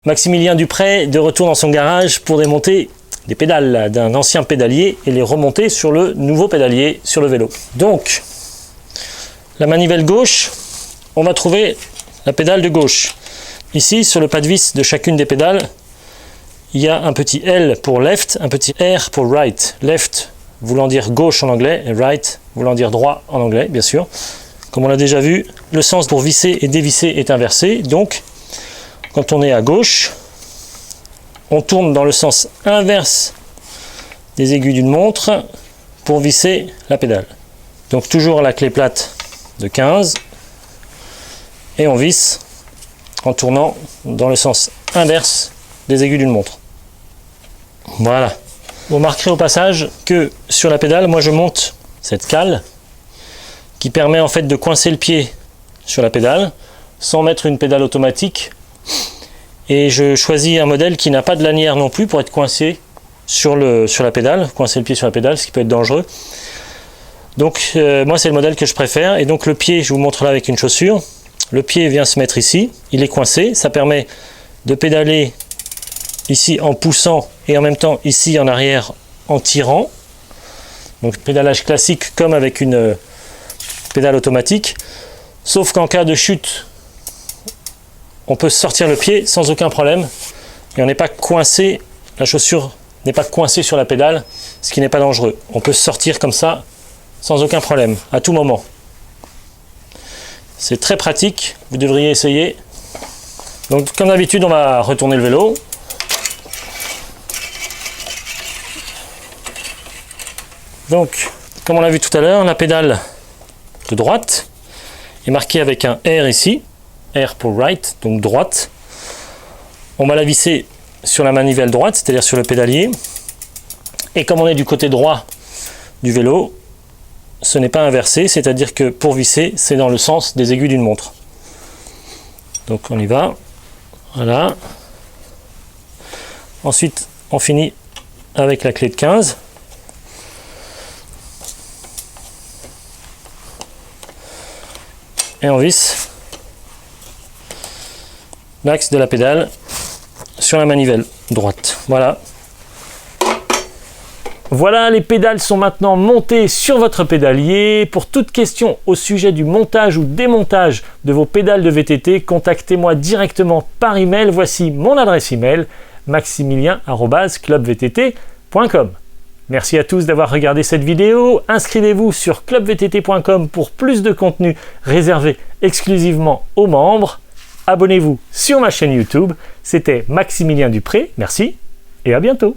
Maximilien Dupré de retour dans son garage pour démonter des pédales d'un ancien pédalier et les remonter sur le nouveau pédalier sur le vélo. Donc, la manivelle gauche, on va trouver la pédale de gauche. Ici, sur le pas de vis de chacune des pédales, il y a un petit L pour left, un petit R pour right. Left voulant dire gauche en anglais et right voulant dire droit en anglais, bien sûr. Comme on l'a déjà vu, le sens pour visser et dévisser est inversé. Donc, quand on est à gauche, on tourne dans le sens inverse des aiguilles d'une montre pour visser la pédale. Donc toujours la clé plate de 15 et on visse en tournant dans le sens inverse des aiguilles d'une montre. Voilà. Vous remarquerez au passage que sur la pédale, moi je monte cette cale qui permet en fait de coincer le pied sur la pédale sans mettre une pédale automatique. Et je choisis un modèle qui n'a pas de lanière non plus pour être coincé sur la pédale, coincer le pied sur la pédale, ce qui peut être dangereux. Donc moi c'est le modèle que je préfère. Et donc le pied, je vous montre là avec une chaussure. Le pied vient se mettre ici, il est coincé. Ça permet de pédaler ici en poussant et en même temps ici en arrière en tirant. Donc pédalage classique comme avec une pédale automatique. Sauf qu'en cas de chute, on peut sortir le pied sans aucun problème et on n'est pas coincé, la chaussure n'est pas coincée sur la pédale, ce qui n'est pas dangereux. On peut sortir comme ça sans aucun problème, à tout moment. C'est très pratique, vous devriez essayer. Donc comme d'habitude, on va retourner le vélo. Donc, comme on l'a vu tout à l'heure, la pédale de droite est marquée avec un R ici. R pour right, donc droite. On va la visser sur la manivelle droite, c'est-à-dire sur le pédalier. Et comme on est du côté droit du vélo, ce n'est pas inversé, c'est-à-dire que pour visser, c'est dans le sens des aiguilles d'une montre. Donc on y va. Voilà. Ensuite, on finit avec la clé de 15. Et on visse l'axe de la pédale sur la manivelle droite. Voilà. Voilà, les pédales sont maintenant montées sur votre pédalier. Pour toute question au sujet du montage ou démontage de vos pédales de VTT, contactez-moi directement par email. Voici mon adresse email, maximilien@clubvtt.com. Merci à tous d'avoir regardé cette vidéo. Inscrivez-vous sur clubvtt.com pour plus de contenu réservé exclusivement aux membres. Abonnez-vous sur ma chaîne YouTube. C'était Maximilien Dupré. Merci et à bientôt.